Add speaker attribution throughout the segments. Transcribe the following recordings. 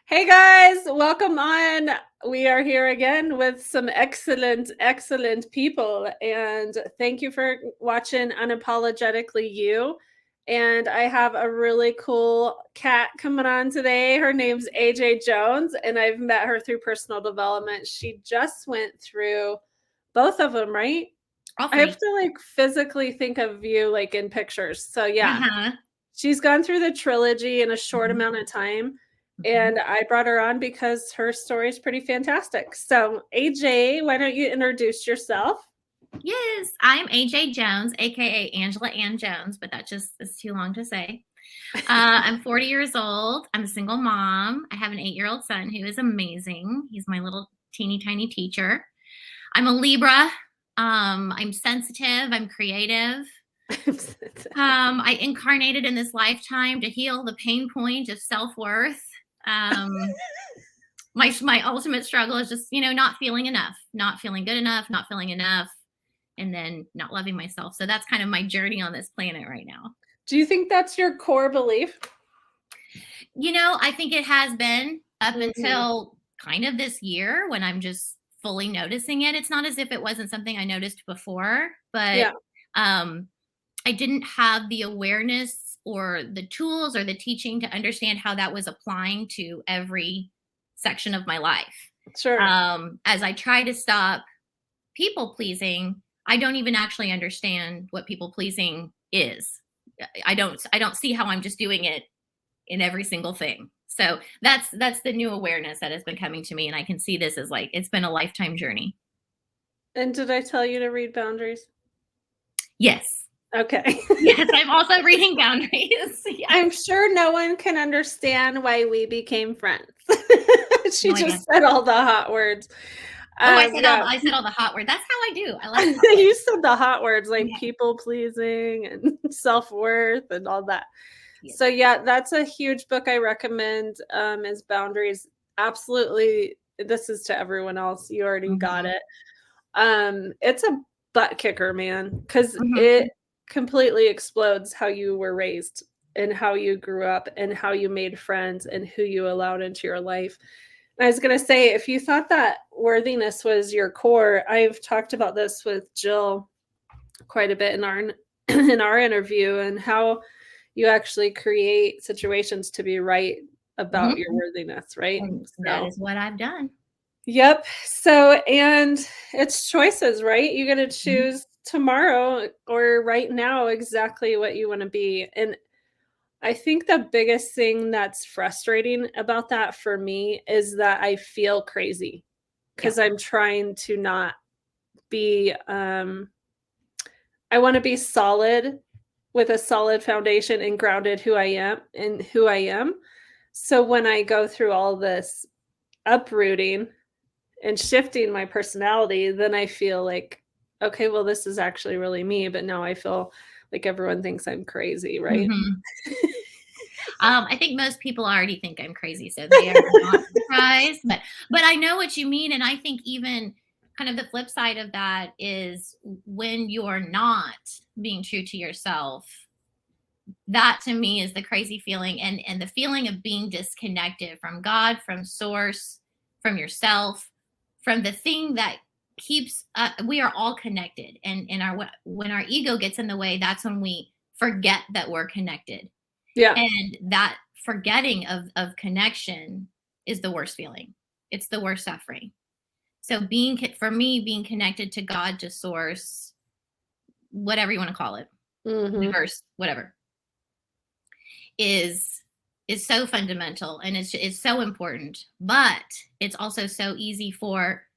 Speaker 1: Hey guys, welcome on. We are here again with some excellent people. And thank you for watching Unapologetically You. And I have a really cool cat coming on today. Her name's AJ Jones, and I've met her through personal development. She just went through both of them, right?
Speaker 2: All
Speaker 1: I have
Speaker 2: three.
Speaker 1: to physically think of you in pictures. So yeah.
Speaker 2: Uh-huh.
Speaker 1: She's gone through the trilogy in a short
Speaker 2: Mhm,
Speaker 1: amount of time,
Speaker 2: mhm.
Speaker 1: and I brought her on because her story is pretty fantastic. So, AJ, why don't you introduce yourself?
Speaker 2: Yes, I'm AJ Jones, aka Angela Ann Jones, but that just is too long to say. I'm 40 years old. I'm a single mom. I have an 8-year-old son who is amazing. He's my little teeny tiny teacher. I'm a Libra. I'm sensitive. I'm creative. I incarnated in this lifetime to heal the pain point of self-worth. Um, my ultimate struggle is just not feeling enough, not feeling good enough, not feeling enough, and then not loving myself. So that's kind of my journey on this planet right now.
Speaker 1: Do you think that's your core belief?
Speaker 2: I think it has been up
Speaker 1: Mhm.
Speaker 2: until kind of this year when I'm just fully noticing it. It's not as if it wasn't something I noticed before, but
Speaker 1: Yeah,
Speaker 2: um I didn't have the awareness or the tools or the teaching to understand how that was applying to every section of my life.
Speaker 1: sure.
Speaker 2: As I try to stop people pleasing, I don't even actually understand what people pleasing is. I don't see how I'm just doing it in every single thing. So that's the new awareness that has been coming to me, and I can see this as like it's been a lifetime journey.
Speaker 1: And did I tell you to read boundaries?
Speaker 2: Yes.
Speaker 1: Okay.
Speaker 2: Yes, I'm also reading boundaries. Yes.
Speaker 1: I'm sure no one can understand why we became friends. She
Speaker 2: No idea.
Speaker 1: just said all the hot words.
Speaker 2: Oh, I said all
Speaker 1: Yeah.
Speaker 2: the I said all the hot words. That's how I do. I like hot
Speaker 1: You
Speaker 2: words.
Speaker 1: said the hot words like
Speaker 2: Yeah.
Speaker 1: people pleasing and self-worth and all that.
Speaker 2: Yes.
Speaker 1: So yeah, that's a huge book I recommend, is Boundaries. Absolutely, this is to everyone else. You already got
Speaker 2: Mhm.
Speaker 1: it. It's a butt kicker, man, because
Speaker 2: Mhm.
Speaker 1: it completely explodes how you were raised and how you grew up and how you made friends and who you allowed into your life. I was gonna say, if you thought that worthiness was your core, I've talked about this with Jill quite a bit in our in our interview, and how you actually create situations to be right about your
Speaker 2: Mhm.
Speaker 1: worthiness, right?
Speaker 2: And that
Speaker 1: So,
Speaker 2: is what I've done.
Speaker 1: yep. So, and it's choices, right? You got to
Speaker 2: Mhm.
Speaker 1: choose tomorrow or right now exactly what you want to be. And I think the biggest thing that's frustrating about that for me is that I feel crazy
Speaker 2: Yeah.
Speaker 1: because I'm trying to not be, I want to be solid with a solid foundation and grounded who I am and who I am. So when I go through all this uprooting and shifting my personality, then I feel like, okay, well, this is actually really me. But now I feel like everyone thinks I'm crazy, right?
Speaker 2: Mhm. I think most people already think I'm crazy, so they are not surprised. But I know what you mean, and I think even kind of the flip side of that is when you're not being true to yourself. That to me is the crazy feeling, and the feeling of being disconnected from God, from source, from yourself, from the thing that keeps we are all connected, and our when our ego gets in the way, that's when we forget that we're connected,
Speaker 1: Yeah.
Speaker 2: and that forgetting of connection is the worst feeling. It's the worst suffering. So for me, being connected to God, to source, whatever you want to call it,
Speaker 1: Hmm.
Speaker 2: universe, whatever, is is so fundamental, and it's so important, but it's also so easy for,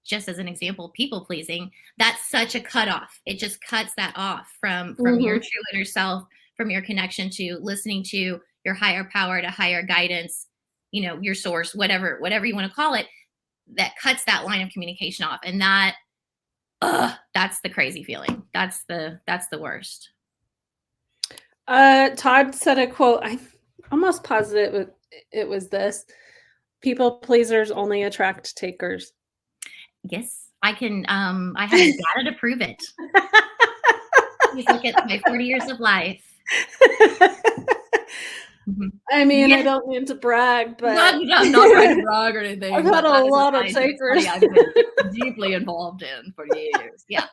Speaker 2: just as an example, people pleasing. That's such a cutoff. It just cuts that off from your
Speaker 1: Hmm.
Speaker 2: true inner self, from your connection to listening to your higher power, to higher guidance, your source, whatever you want to call it. That cuts that line of communication off, and that's the crazy feeling. That's the worst.
Speaker 1: Todd said a quote. I'm almost positive it was this: "People pleasers only attract takers."
Speaker 2: Yes, I have data to prove it. Please look at my 40 years of life. Mhm.
Speaker 1: I mean, I
Speaker 2: Yeah.
Speaker 1: don't mean to brag,
Speaker 2: Not
Speaker 1: but
Speaker 2: I'm not trying to brag or
Speaker 1: I've
Speaker 2: anything,
Speaker 1: had
Speaker 2: but
Speaker 1: a
Speaker 2: that is a
Speaker 1: lot of
Speaker 2: scientific
Speaker 1: takers.
Speaker 2: study I've been deeply involved in for years. Yeah,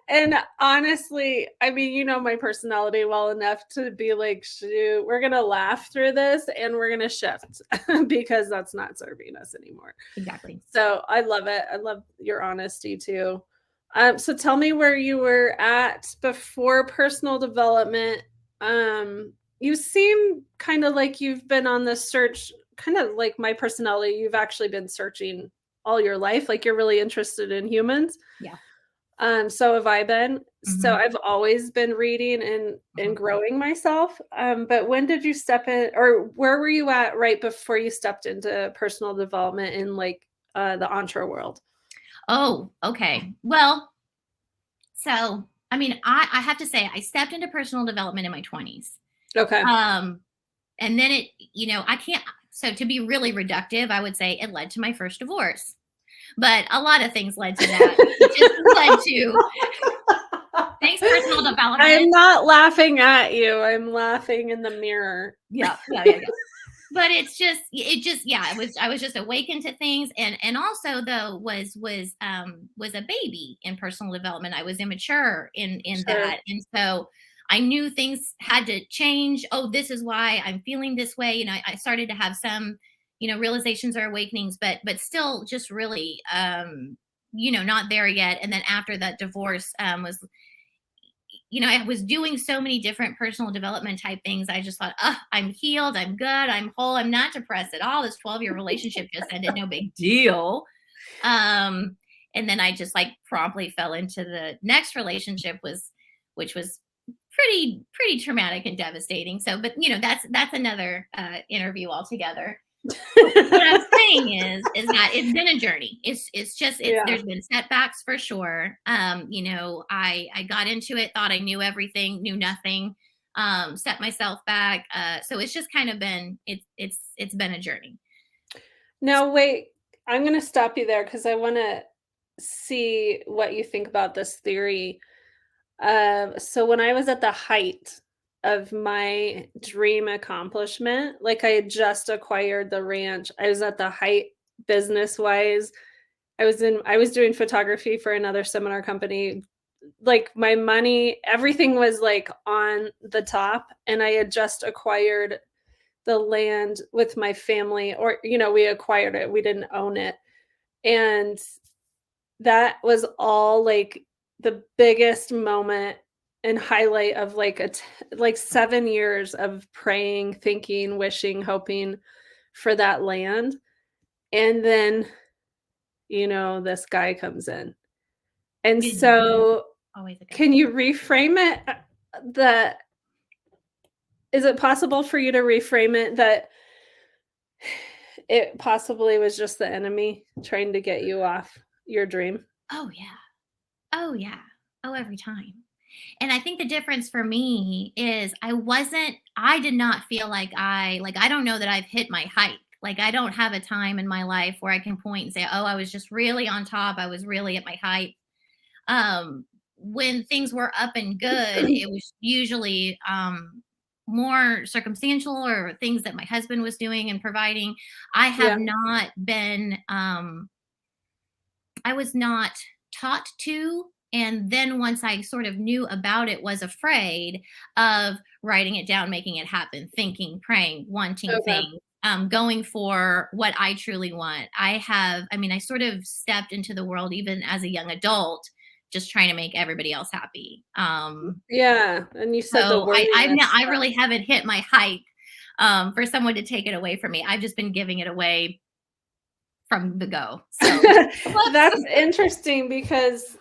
Speaker 1: And honestly, I mean, you know my personality well enough to be like, shoot, we're gonna laugh through this and we're gonna shift because that's not serving us anymore.
Speaker 2: exactly.
Speaker 1: So I love it. I love your honesty too. So tell me where you were at before personal development. You seem kind of like you've been on this search, kind of like my personality. You've actually been searching all your life, like you're really interested in humans.
Speaker 2: Yeah.
Speaker 1: So have I been. So
Speaker 2: Mhm,
Speaker 1: I've always been reading and
Speaker 2: mhm.
Speaker 1: growing myself. But when did you step in, or where were you at right before you stepped into personal development in like the entre world?
Speaker 2: Oh, okay. Well, so, I mean, I have to say I stepped into personal development in my 20s.
Speaker 1: Okay.
Speaker 2: Um, and then I can't so to be really reductive, I would say it led to my first divorce. But a lot of things led to that. It just led to thanks, personal
Speaker 1: I'm
Speaker 2: development.
Speaker 1: not laughing at you. I'm laughing in the mirror.
Speaker 2: Yeah, yeah, yeah, yeah. But yeah, I was just awakened to things, and also though was a baby in personal development. I was immature in
Speaker 1: Sure.
Speaker 2: that, and so I knew things had to change. Oh, this is why I'm feeling this way. I started to have some realizations or awakenings, but still just really not there yet. And then after that divorce was I was doing so many different personal development type things. I just thought, oh, I'm healed, I'm good, I'm whole, I'm not depressed at all. This 12-year relationship just ended, no big deal. Um, and then I just like promptly fell into the next relationship which was pretty traumatic and devastating. So, but that's another interview altogether. What I'm saying is that it's been a journey. It's just
Speaker 1: Yeah.
Speaker 2: there's been setbacks for sure. I got into it, thought I knew everything, knew nothing, set myself back. So it's just kind of been it's been a journey.
Speaker 1: Now, wait, I'm going to stop you there because I want to see what you think about this theory. So when I was at the height of my dream accomplishment, like I had just acquired the ranch, I was at the height business wise. I was doing photography for another seminar company. Like my money, everything was like on the top, and I had just acquired the land with my family, or we acquired it. We didn't own it. And that was all like the biggest moment and highlight of like like 7 years of praying, thinking, wishing, hoping for that land. And then, this guy comes in. And
Speaker 2: Yeah,
Speaker 1: so
Speaker 2: always a guy.
Speaker 1: can you reframe it? The Is it possible for you to reframe it that it possibly was just the enemy trying to get you off your dream?
Speaker 2: Oh yeah. Oh yeah. Oh, every time. And I think the difference for me is I did not feel like I don't know that I've hit my height. Like I don't have a time in my life where I can point and say, "Oh, I was just really on top. I was really at my height." When things were up and good, it was usually more circumstantial or things that my husband was doing and providing. I
Speaker 1: Yeah.
Speaker 2: have not been I was not taught to. And then once I sort of knew about it, was afraid of writing it down, making it happen, thinking, praying, wanting
Speaker 1: Okay.
Speaker 2: things, going for what I truly want. I mean, I sort of stepped into the world even as a young adult, just trying to make everybody else happy.
Speaker 1: Yeah, and you said the
Speaker 2: So
Speaker 1: worthiness
Speaker 2: I
Speaker 1: stuff.
Speaker 2: really haven't hit my height for someone to take it away from me. I've just been giving it away from the go. So,
Speaker 1: That's
Speaker 2: whoops.
Speaker 1: interesting because,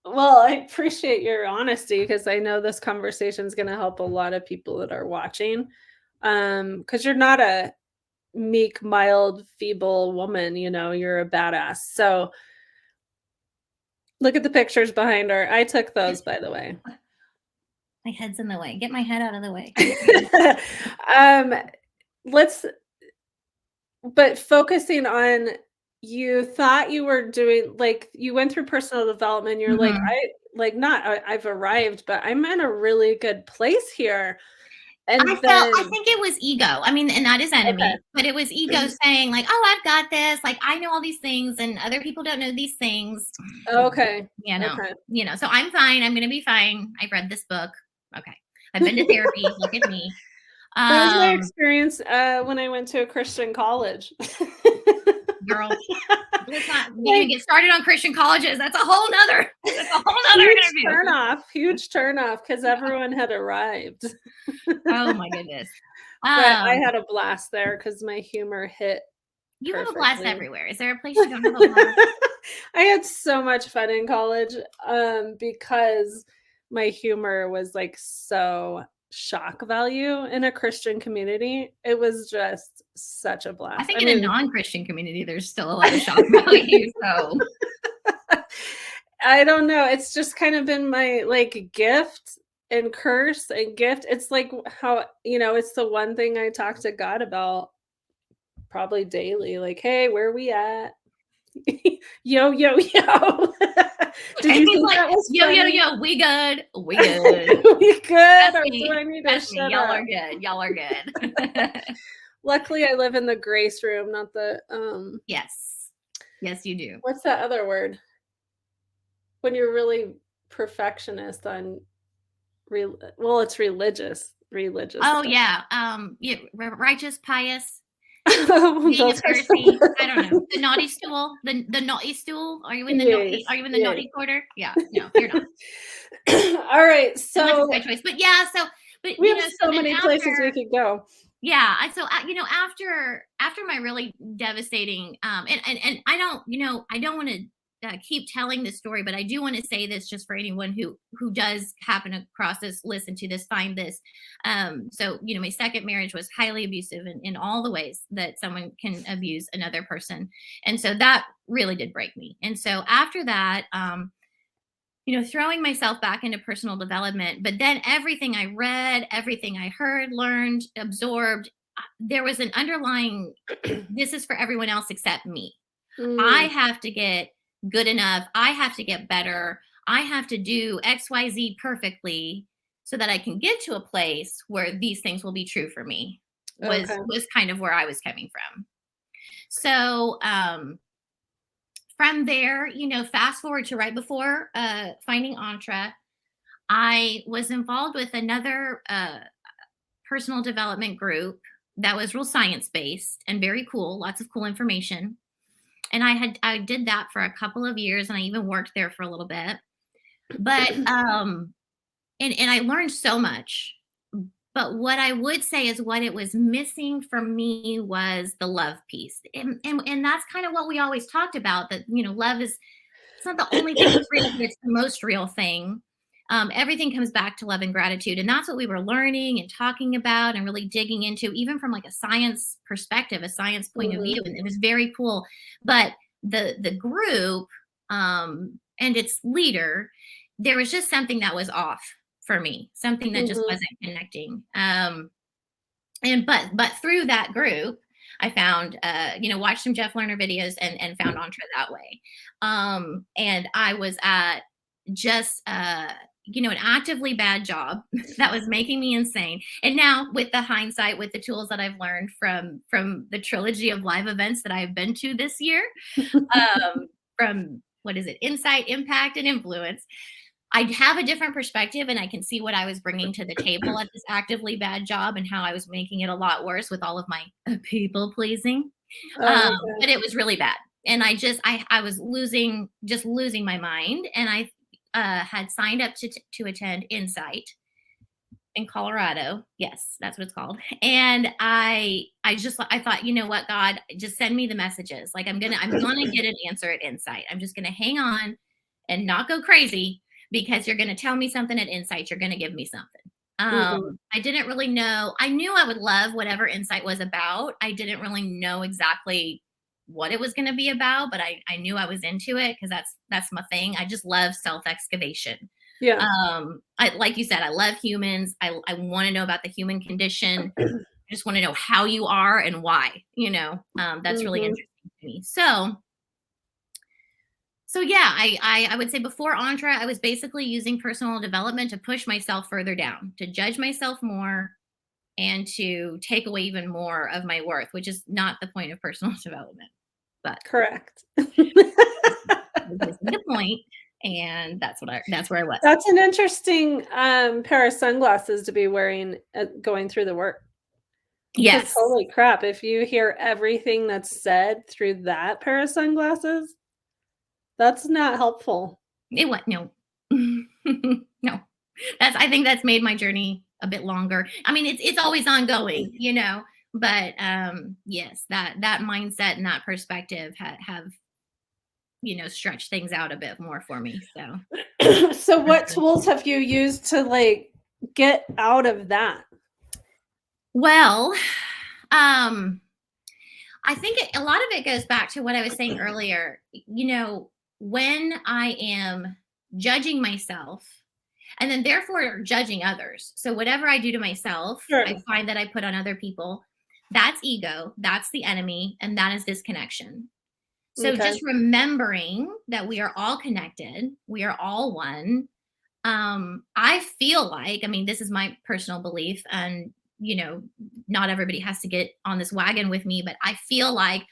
Speaker 1: well, I appreciate your honesty because I know this conversation is gonna help a lot of people that are watching. Because you're not a meek, mild, feeble woman, you're a badass. So, look at the pictures behind her. I took those, by the way.
Speaker 2: My head's in the way. Get my head out of the way.
Speaker 1: Um, let's But focusing on, you thought you were doing, like, you went through personal development, you're like,
Speaker 2: Mhm.
Speaker 1: I've arrived, but I'm in a really good place here." And
Speaker 2: I
Speaker 1: then
Speaker 2: think it was ego. I mean, and that is
Speaker 1: okay.
Speaker 2: enemy, but it was ego saying like, "Oh, I've got this. Like, I know all these things, and other people don't know these things."
Speaker 1: Okay.
Speaker 2: You know,
Speaker 1: Okay.
Speaker 2: So I'm fine. I'm gonna be fine. I've read this book. Okay, I've been to therapy. Look at me.
Speaker 1: That was my
Speaker 2: Um,
Speaker 1: experience, when I went to a Christian college.
Speaker 2: Girl, let's not even
Speaker 1: Like,
Speaker 2: get started on Christian colleges. That's a whole nother interview.
Speaker 1: huge turn off, because everyone had arrived.
Speaker 2: Oh my goodness.
Speaker 1: But I
Speaker 2: Um,
Speaker 1: had a blast there because my humor hit
Speaker 2: you have a blast
Speaker 1: perfectly.
Speaker 2: everywhere. Is there a place you don't have a blast?
Speaker 1: I had so much fun in college, because my humor was, like, so shock value in a Christian community. It was just such a
Speaker 2: I
Speaker 1: blast.
Speaker 2: think
Speaker 1: I
Speaker 2: in a
Speaker 1: mean,
Speaker 2: non-Christian community, there's still a lot of shock value. So
Speaker 1: I don't know, it's just kind of been my, like, gift and curse and gift. It's like how, it's the one thing I talk to God about probably daily, like, "Hey, where are we at? Yo, yo, yo." Did you
Speaker 2: he's
Speaker 1: think
Speaker 2: like,
Speaker 1: that was
Speaker 2: yo, yo,
Speaker 1: funny?
Speaker 2: yo, we good. We good.
Speaker 1: We good,
Speaker 2: That's
Speaker 1: or do
Speaker 2: me.
Speaker 1: I need to
Speaker 2: That's me.
Speaker 1: shut
Speaker 2: Y'all
Speaker 1: up?
Speaker 2: are good. Y'all are good.
Speaker 1: Luckily, I live in the grace room, not the,
Speaker 2: Yes. Yes, you do.
Speaker 1: what's that other word? When you're really perfectionist on well, it's religious
Speaker 2: Oh
Speaker 1: stuff.
Speaker 2: yeah. Yeah, righteous, pious, being a
Speaker 1: Those are
Speaker 2: Pharisee. I don't know. The naughty stool. The naughty stool. Are you in the naughty?
Speaker 1: yes,
Speaker 2: Are you in the
Speaker 1: yes.
Speaker 2: naughty quarter? Yeah. No, you're not.
Speaker 1: Alright,
Speaker 2: Unless it's
Speaker 1: so
Speaker 2: by choice. But yeah. So, but
Speaker 1: we have
Speaker 2: so
Speaker 1: so
Speaker 2: then
Speaker 1: many places we
Speaker 2: after,
Speaker 1: could go.
Speaker 2: yeah, after my really devastating, and I don't, I don't want to keep telling this story, but I do want to say this just for anyone who does happen across this, listen to this, find this. So my second marriage was highly abusive in all the ways that someone can abuse another person, and so that really did break me. And so after that, throwing myself back into personal development, but then everything I read, everything I heard, learned, absorbed, there was an underlying, this is for everyone else except me. I
Speaker 1: Mm,
Speaker 2: have to get good enough. I have to get better. I have to do XYZ perfectly so that I can get to a place where these things will be true for me,
Speaker 1: okay.
Speaker 2: was kind of where I was coming from. So, from there, fast forward to right before finding Antra, I was involved with another personal development group that was real science based and very cool, lots of cool information. And I did that for a couple of years, and I even worked there for a little bit. But and I learned so much. But what I would say is what it was missing for me was the love piece. And that's kind of what we always talked about, that love is, it's not the only thing that's real, but it's the most real thing. Everything comes back to love and gratitude. And that's what we were learning and talking about and really digging into, even from like a science perspective, a science point of
Speaker 1: Mhm,
Speaker 2: view. And it was very cool. But the group, and its leader, there was just something that was off for me, something that just
Speaker 1: mhm,
Speaker 2: wasn't connecting. And but through that group, I found watched some Jeff Lerner videos and found Entre that way. And I was at just an actively bad job that was making me insane. And now with the hindsight, with the tools that I've learned from the trilogy of live events that I've been to this year, from what is it, insight, impact, and influence, I have a different perspective, and I can see what I was bringing to the table at this actively bad job and how I was making it a lot worse with all of my people pleasing.
Speaker 1: oh my
Speaker 2: But it
Speaker 1: gosh.
Speaker 2: was really bad. And I was losing my mind. And I had signed up to attend Insight in Colorado. Yes, that's what it's called. And I thought, you know what, God, just send me the messages. Like I'm gonna get an answer at Insight. I'm just gonna hang on and not go crazy, because you're gonna tell me something at Insight. You're gonna give me something.
Speaker 1: Mhm,
Speaker 2: I didn't really know. I knew I would love whatever Insight was about. I didn't really know exactly what it was going to be about, but I knew I was into it because that's my thing. I just love self excavation.
Speaker 1: yeah.
Speaker 2: I, like you said, I love humans. I want to know about the human condition. I just want to know how you are and why. That's really
Speaker 1: Mhm,
Speaker 2: interesting to me. So yeah, I would say before Entre, I was basically using personal development to push myself further down, to judge myself more, and to take away even more of my worth, which is not the point of personal development. But
Speaker 1: Correct.
Speaker 2: was missing the point, and that's where I was.
Speaker 1: That's an interesting, pair of sunglasses to be wearing, going through the work. Because
Speaker 2: Yes.
Speaker 1: holy crap, if you hear everything that's said through that pair of sunglasses, that's not helpful.
Speaker 2: It what? No. No. I think that's made my journey a bit longer. I mean, it's always ongoing, but yes, that mindset and that perspective have stretched things out a bit more for me. So
Speaker 1: So what tools have you used to, like, get out of that?
Speaker 2: well, um I think a lot of it goes back to what I was saying earlier. When I am judging myself and then therefore judging others. So whatever I do to myself,
Speaker 1: Sure.
Speaker 2: I find that I put on other people. That's ego, that's the enemy, and that is disconnection. So
Speaker 1: Okay.
Speaker 2: just remembering that we are all connected, we are all one. I feel like, I mean, this is my personal belief, and not everybody has to get on this wagon with me, but I feel like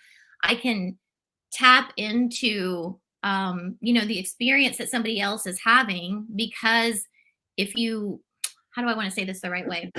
Speaker 2: I can tap into the experience that somebody else is having, because if you how do I want to say this the right way?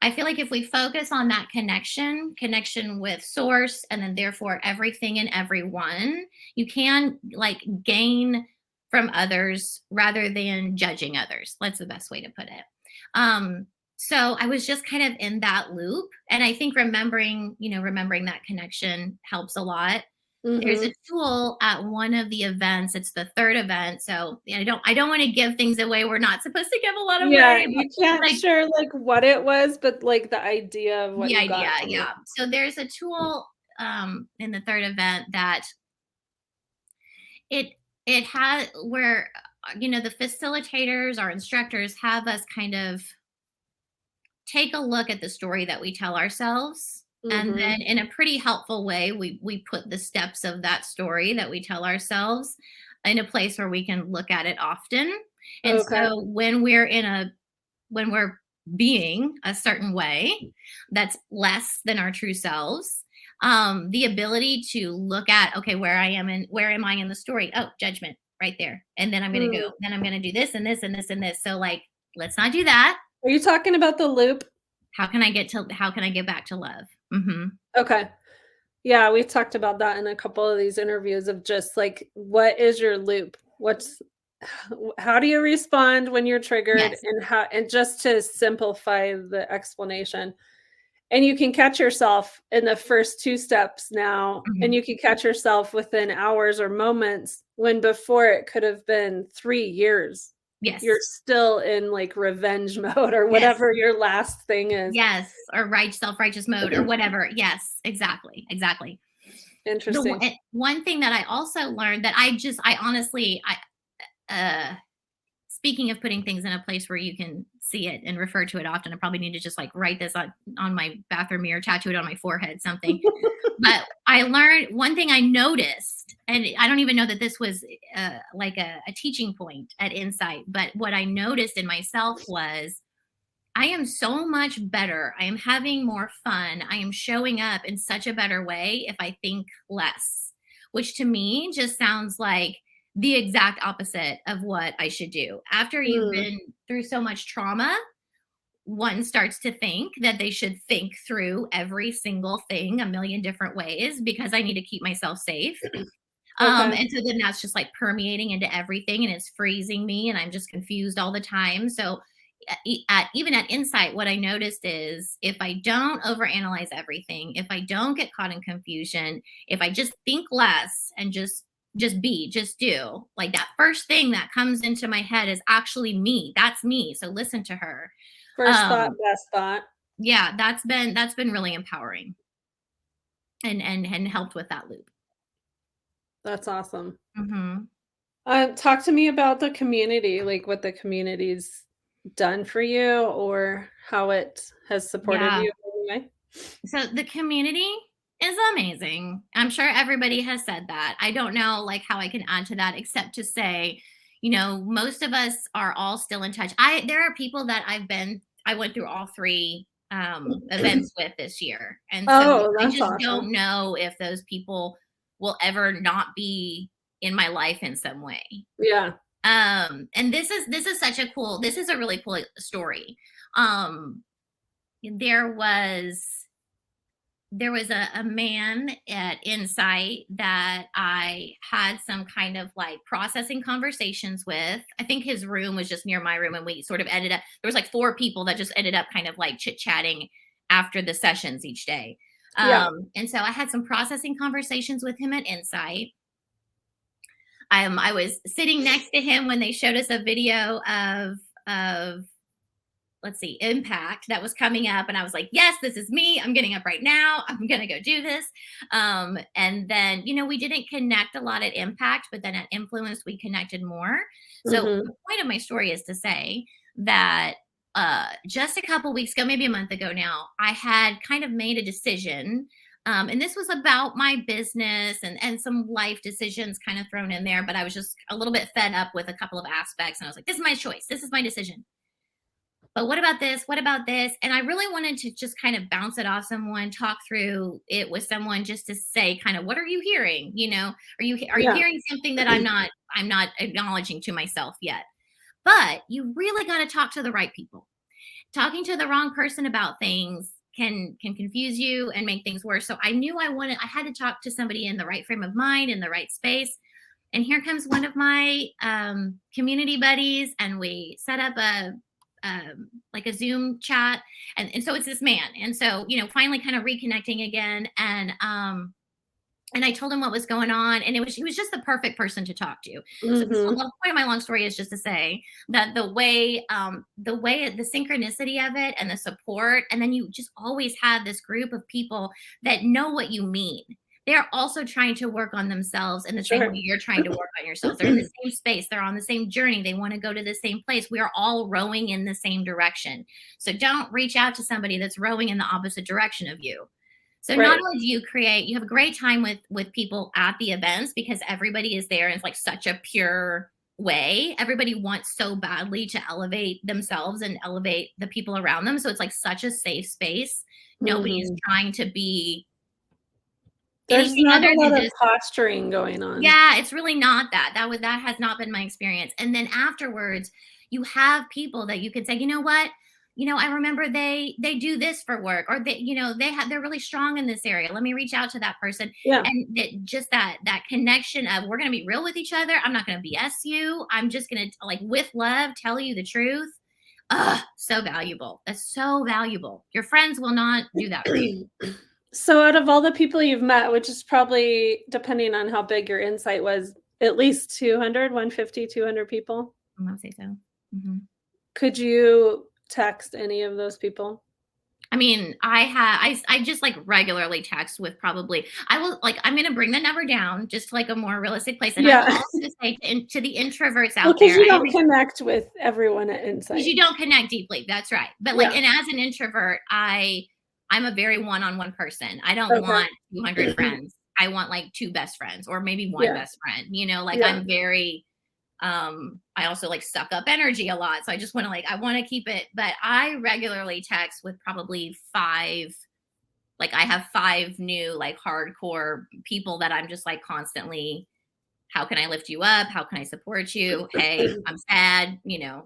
Speaker 2: I feel like if we focus on that connection with source, and then therefore everything and everyone, you can like gain from others rather than judging others. That's the best way to put it. So I was just kind of in that loop. And I think remembering that connection helps a lot. There's a
Speaker 1: Mhm.
Speaker 2: tool at one of the events. It's the third event. So I don't want to give things away. We're not supposed to give a lot
Speaker 1: Yeah,
Speaker 2: away, but
Speaker 1: you can't
Speaker 2: like
Speaker 1: share, like, what it was, but, like, the idea of what
Speaker 2: the
Speaker 1: you
Speaker 2: idea,
Speaker 1: got from it.
Speaker 2: yeah. So there's a tool in the third event that it it has where the facilitators, our instructors, have us kind of take a look at the story that we tell ourselves, and
Speaker 1: Mhm.
Speaker 2: then in a pretty helpful way we put the steps of that story that we tell ourselves in a place where we can look at it often. And
Speaker 1: Okay.
Speaker 2: so when we're being a certain way that's less than our true selves, the ability to look at, okay, where am I in the story? Oh, judgment right there. And then
Speaker 1: Mm.
Speaker 2: I'm going to do this and this and this and this. So like, let's not do that.
Speaker 1: Are you talking about the loop?
Speaker 2: How can I get back to love? Hmm.
Speaker 1: Okay. Yeah, we talked about that in a couple of these interviews of just, like, what is your loop? How do you respond when you're triggered,
Speaker 2: Yes.
Speaker 1: and just to simplify the explanation. And you can catch yourself in the first 2 steps now, and
Speaker 2: Hmm.
Speaker 1: you can catch yourself within hours or moments when before it could have been 3 years. You're
Speaker 2: Yes.
Speaker 1: still in, like, revenge mode or
Speaker 2: Yes.
Speaker 1: whatever your last thing is.
Speaker 2: Yes. Or self-righteous mode or whatever. Yes, exactly. Exactly.
Speaker 1: Interesting.
Speaker 2: One thing that I also learned that I honestly, uh, speaking of putting things in a place where you can see it and refer to it often, I probably need to just like write this on my bathroom mirror, tattoo it on my forehead, something. But I learned one thing I noticed, and I don't even know that this was like a teaching point at Insight, but what I noticed in myself was I am so much better. I am having more fun. I am showing up in such a better way if I think less, which to me just sounds like the exact opposite of what I should do. After you've
Speaker 1: Mm,
Speaker 2: been through so much trauma, one starts to think that they should think through every single thing a million different ways because I need to keep myself safe.
Speaker 1: okay.
Speaker 2: And so then that's just like permeating into everything and it's freezing me and I'm just confused all the time. So even at Insight, what I noticed is if I don't overanalyze everything, if I don't get caught in confusion, if I just think less and just do, like that first thing that comes into my head is actually me. That's me. So listen to her.
Speaker 1: First thought,
Speaker 2: Um,
Speaker 1: best thought.
Speaker 2: yeah, that's been really empowering and helped with that loop.
Speaker 1: That's awesome.
Speaker 2: Hmm.
Speaker 1: Talk to me about the community, like, what the community's done for you or how it has supported
Speaker 2: Yeah.
Speaker 1: you in any way?
Speaker 2: So the community is amazing. I'm sure everybody has said that. I don't know like how I can add to that except to say, most of us are all still in touch. There are people that I went through all three events with this year. And so
Speaker 1: Oh,
Speaker 2: I
Speaker 1: that's
Speaker 2: just
Speaker 1: awesome.
Speaker 2: don't know if those people will ever not be in my life in some way.
Speaker 1: Yeah.
Speaker 2: And this is such a cool, this is a really cool story. There was a man at Insight that I had some kind of like processing conversations with. I think his room was just near my room, and we sort of ended up, there was like 4 people that just ended up kind of like chit-chatting after the sessions each day.
Speaker 1: Yeah.
Speaker 2: And so I had some processing conversations with him at Insight. I was sitting next to him when they showed us a video of let's see, Impact that was coming up. And I was like, yes, this is me. I'm getting up right now. I'm going to go do this. And then, we didn't connect a lot at Impact, but then at Influence, we connected more. So
Speaker 1: Mm-hmm.
Speaker 2: the point of my story is to say that just a couple weeks ago, maybe a month ago now, I had kind of made a decision. And this was about my business and some life decisions kind of thrown in there. But I was just a little bit fed up with a couple of aspects. And I was like, this is my choice. This is my decision. But what about this? What about this? And I really wanted to just kind of bounce it off someone, talk through it with someone, just to say kind of, what are you hearing? Are you
Speaker 1: Yeah.
Speaker 2: hearing something that I'm not acknowledging to myself yet? But you really got to talk to the right people. Talking to the wrong person about things can confuse you and make things worse. So I knew I had to talk to somebody in the right frame of mind, in the right space. And here comes one of my community buddies, and we set up like a Zoom chat, and so it's this man, and so finally kind of reconnecting again, and I told him what was going on, and he was just the perfect person to talk to. So the
Speaker 1: Mm-hmm.
Speaker 2: point of my long story is just to say that the synchronicity of it and the support, and then you just always have this group of people that know what you mean. They're also trying to work on themselves in the same way
Speaker 1: Sure.
Speaker 2: you're trying to work on yourselves. They're in the same space. They're on the same journey. They want to go to the same place. We are all rowing in the same direction. So don't reach out to somebody that's rowing in the opposite direction of you. So not
Speaker 1: Right.
Speaker 2: only do you have a great time with people at the events, because everybody is there in like such a pure way. Everybody wants so badly to elevate themselves and elevate the people around them. So it's like such a safe space. Nobody is
Speaker 1: Mm-hmm.
Speaker 2: trying to be
Speaker 1: There's
Speaker 2: anything
Speaker 1: not
Speaker 2: other
Speaker 1: a
Speaker 2: than
Speaker 1: lot of
Speaker 2: just,
Speaker 1: posturing going on.
Speaker 2: yeah, it's really not that. That has not been my experience. And then afterwards, you have people that you can say, you know what? I remember they do this for work, or they're really strong in this area. Let me reach out to that person.
Speaker 1: Yeah.
Speaker 2: And just that connection of, we're going to be real with each other. I'm not going to BS you. I'm just going to, like, with love, tell you the truth. So valuable. That's so valuable. Your friends will not do that for you.
Speaker 1: So out of all the people you've met, which is probably, depending on how big your insight was, at least 200, 150, 200 people,
Speaker 2: I would say so. Mhm.
Speaker 1: could you text any of those people?
Speaker 2: I mean, I just like regularly text with, probably, I'm going to bring the number down just to like a more realistic place. And I will
Speaker 1: Yeah.
Speaker 2: also say to the introverts
Speaker 1: Well,
Speaker 2: out
Speaker 1: because
Speaker 2: there,
Speaker 1: you don't connect with everyone at
Speaker 2: because
Speaker 1: Insight.
Speaker 2: you don't connect deeply. That's right. But like,
Speaker 1: Yeah.
Speaker 2: and as an introvert, I'm a very one-on-one person. I don't
Speaker 1: Okay.
Speaker 2: want 200 friends. I want like 2 best friends, or maybe 1
Speaker 1: Yeah.
Speaker 2: best friend, like
Speaker 1: Yeah.
Speaker 2: I'm very, I also like suck up energy a lot. So I just want to I want to keep it, but I regularly text with probably 5, like I have 5 new like hardcore people that I'm just like constantly, how can I lift you up? How can I support you? Hey, I'm sad,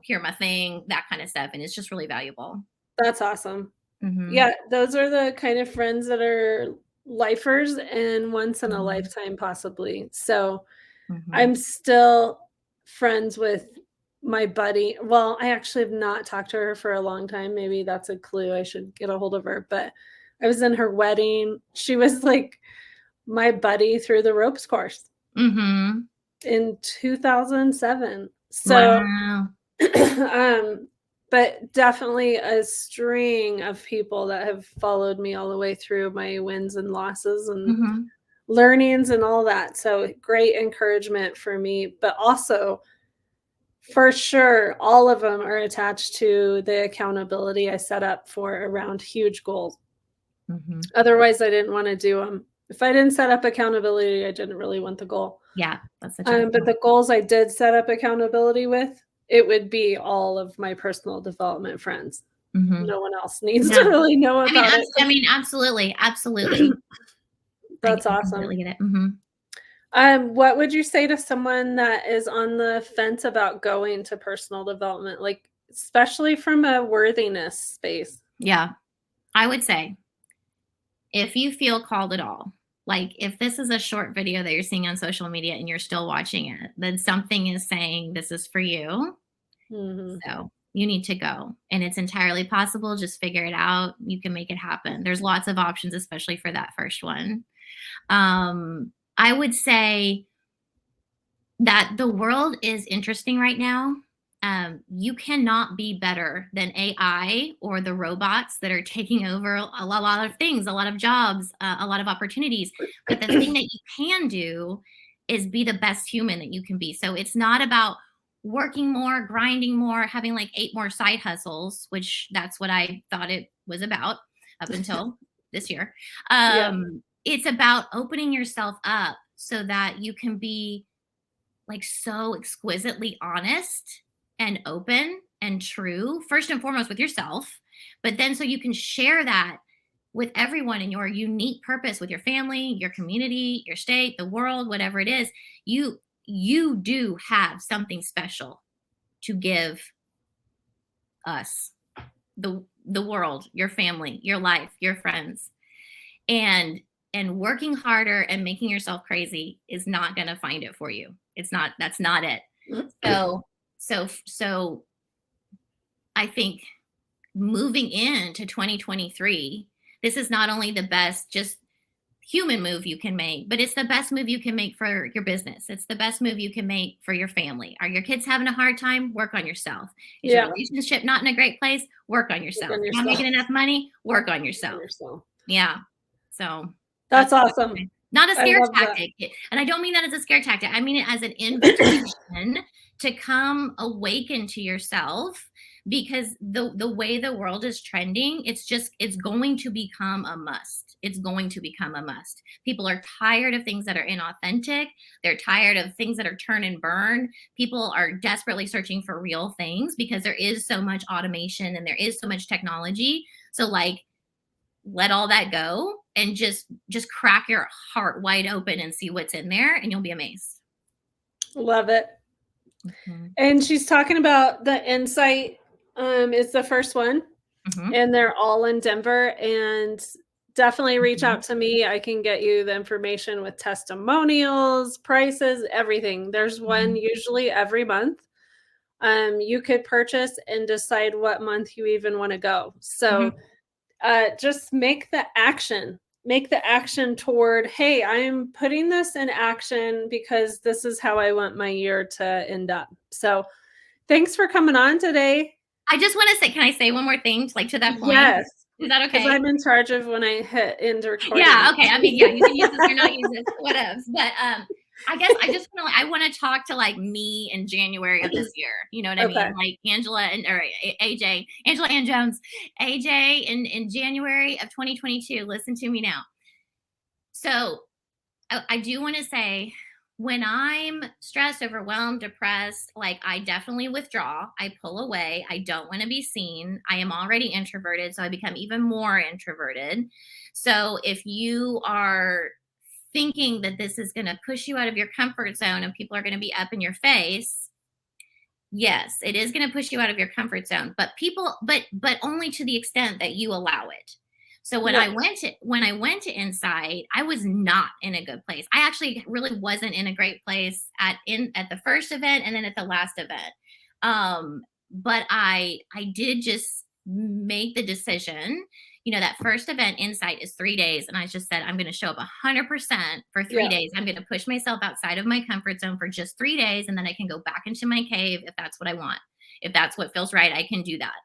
Speaker 2: hear my thing, that kind of stuff. And it's just really valuable.
Speaker 1: That's awesome.
Speaker 2: Hmm.
Speaker 1: Yeah, those are the kind of friends that are lifers and once in a
Speaker 2: Hmm.
Speaker 1: lifetime, possibly. So
Speaker 2: Hmm.
Speaker 1: I'm still friends with my buddy. Well, I actually have not talked to her for a long time. Maybe that's a clue. I should get a hold of her. But I was in her wedding. She was like my buddy through the ropes course
Speaker 2: Hmm.
Speaker 1: in 2007. So,
Speaker 2: Wow.
Speaker 1: um, but definitely a string of people that have followed me all the way through my wins and losses and
Speaker 2: Hmm.
Speaker 1: learnings and all that. So great encouragement for me, but also for sure, all of them are attached to the accountability I set up for around huge goals.
Speaker 2: Hmm.
Speaker 1: Otherwise, I didn't want to do them. If I didn't set up accountability, I didn't really want the goal.
Speaker 2: Yeah, that's such a good
Speaker 1: But
Speaker 2: point.
Speaker 1: the goals I did set up accountability with, it would be all of my personal development friends.
Speaker 2: Mhm.
Speaker 1: No one else needs to
Speaker 2: No.
Speaker 1: really know
Speaker 2: I mean,
Speaker 1: about it.
Speaker 2: absolutely, absolutely.
Speaker 1: That's
Speaker 2: I
Speaker 1: awesome.
Speaker 2: completely get it. Mhm.
Speaker 1: What would you say to someone that is on the fence about going to personal development, like especially from a worthiness space?
Speaker 2: Yeah. I would say if you feel called at all, like if this is a short video that you're seeing on social media and you're still watching it, then something is saying this is for you.
Speaker 1: Mhm.
Speaker 2: So you need to go. And it's entirely possible. Just figure it out. You can make it happen. There's lots of options, especially for that first one. I would say that the world is interesting right now. You cannot be better than AI or the robots that are taking over lot of things, a lot of jobs, a lot of opportunities. But the thing that you can do is be the best human that you can be. So it's not about working more, grinding more, having like 8 more side hustles, which that's what I thought it was about up until this year.
Speaker 1: Yeah.
Speaker 2: It's about opening yourself up so that you can be like so exquisitely honest and open and true, first and foremost with yourself, but then so you can share that with everyone in your unique purpose with your family, your community, your state, the world, whatever it is. You do have something special to give us, the world, your family, your life, your friends. And working harder and making yourself crazy is not going to find it for you. It's not, that's not it. So so I think moving into 2023, this is not only the best just human move you can make, but it's the best move you can make for your business. It's the best move you can make for your family. Are your kids having a hard time? Work on yourself. Is your
Speaker 1: Yeah.
Speaker 2: relationship not in a great place? Work on
Speaker 1: Work
Speaker 2: yourself.
Speaker 1: on
Speaker 2: Not
Speaker 1: yourself.
Speaker 2: making enough money? Work on
Speaker 1: Work on
Speaker 2: yourself.
Speaker 1: yourself.
Speaker 2: Yeah. So
Speaker 1: That's awesome.
Speaker 2: not a
Speaker 1: I
Speaker 2: scare
Speaker 1: love that.
Speaker 2: tactic. And I don't mean that as a scare tactic. I mean it as an invitation to come awaken to yourself, because the way the world is trending, it's going to become a must. It's going to become a must. People are tired of things that are inauthentic. They're tired of things that are turn and burn. People are desperately searching for real things because there is so much automation and there is so much technology. So like let all that go and just crack your heart wide open and see what's in there, and you'll be amazed.
Speaker 1: Love it.
Speaker 2: Mhm.
Speaker 1: And she's talking about the Insight, is the first one,
Speaker 2: Mhm.
Speaker 1: and they're all in Denver, and definitely reach
Speaker 2: Mhm.
Speaker 1: out to me. I can get you the information with testimonials, prices, everything. There's one
Speaker 2: Mhm.
Speaker 1: usually every month. You could purchase and decide what month you even want to go. So
Speaker 2: Mhm.
Speaker 1: just make the action toward, hey, I'm putting this in action because this is how I want my year to end up. So thanks for coming on today.
Speaker 2: I just want to say, can I say one more thing, like to that point?
Speaker 1: Yes,
Speaker 2: Is that
Speaker 1: because
Speaker 2: okay?
Speaker 1: I'm in charge of when I hit end recording.
Speaker 2: Yeah, okay. I mean, yeah, you can use this or not use this, whatevs. But I guess I just want to, I want to talk to like me in January of this year. You know what I
Speaker 1: Okay.
Speaker 2: mean? Like Angela and or AJ, Angela Ann Jones, AJ in January of 2022. Listen to me now. So I do want to say, when I'm stressed, overwhelmed, depressed, like I definitely withdraw. I pull away. I don't want to be seen. I am already introverted, so I become even more introverted. So if you are thinking that this is going to push you out of your comfort zone and people are going to be up in your face, yes, it is going to push you out of your comfort zone, but but only to the extent that you allow it. So when I
Speaker 1: Right.
Speaker 2: went to Insight, I was not in a good place. I actually really wasn't in a great place at the first event and then at the last event. But I did just make the decision. You know, that first event, Insight, is 3 days, and I just said I'm going to show up 100% for three
Speaker 1: Yeah.
Speaker 2: days. I'm going to push myself outside of my comfort zone for just 3 days, and then I can go back into my cave if that's what I want. If that's what feels right, I can do that.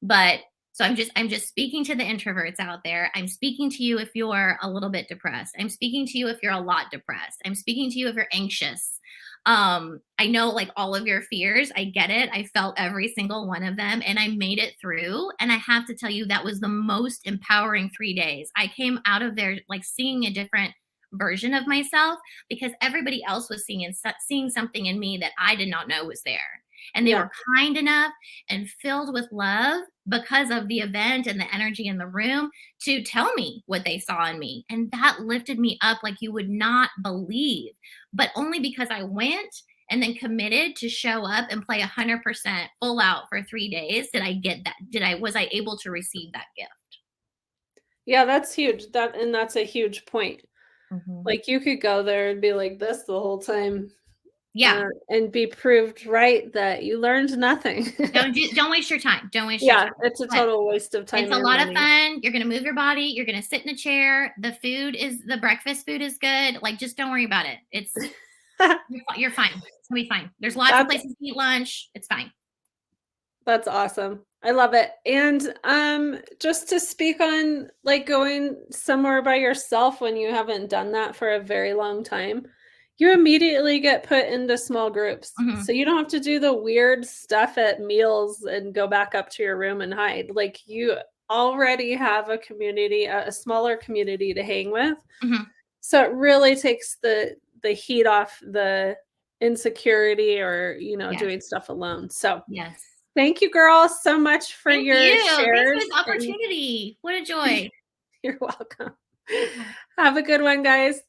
Speaker 2: But so I'm just speaking to the introverts out there. I'm speaking to you if you're a little bit depressed. I'm speaking to you if you're a lot depressed. I'm speaking to you if you're anxious. I know like all of your fears. I get it. I felt every single one of them and I made it through. And I have to tell you, that was the most empowering 3 days. I came out of there like seeing a different version of myself because everybody else was seeing something in me that I did not know was there. And they
Speaker 1: Yeah.
Speaker 2: were kind enough and filled with love because of the event and the energy in the room to tell me what they saw in me. And that lifted me up like you would not believe. But only because I went and then committed to show up and play 100% full out for 3 days did I get that. Was I able to receive that gift?
Speaker 1: Yeah, that's huge. That's a huge point.
Speaker 2: Mhm.
Speaker 1: Like, you could go there and be like this the whole time,
Speaker 2: Yeah.
Speaker 1: and be proved right that you learned nothing.
Speaker 2: Don't waste your time. Don't waste your
Speaker 1: Yeah,
Speaker 2: time.
Speaker 1: it's a
Speaker 2: But
Speaker 1: total waste of
Speaker 2: it's
Speaker 1: time
Speaker 2: a
Speaker 1: and
Speaker 2: lot of
Speaker 1: money.
Speaker 2: fun. You're gonna move your body. You're gonna sit in a chair. The breakfast food is good. Like, just don't worry about it. You're fine. It's gonna be fine. There's lots of
Speaker 1: That's
Speaker 2: places to eat lunch. It's fine.
Speaker 1: That's awesome. I love it. And, just to speak on, like, going somewhere by yourself when you haven't done that for a very long time, you immediately get put into small groups.
Speaker 2: Mhm.
Speaker 1: So you don't have to do the weird stuff at meals and go back up to your room and hide. Like, you already have a community, a smaller community to hang with.
Speaker 2: Mhm.
Speaker 1: So it really takes the heat off the insecurity or,
Speaker 2: Yes.
Speaker 1: doing stuff alone. So
Speaker 2: Yes.
Speaker 1: thank you, girls, so much for
Speaker 2: Thank
Speaker 1: your
Speaker 2: you. Thanks for
Speaker 1: shares,
Speaker 2: this
Speaker 1: and
Speaker 2: opportunity. What a joy.
Speaker 1: you're welcome. Have a good one, guys.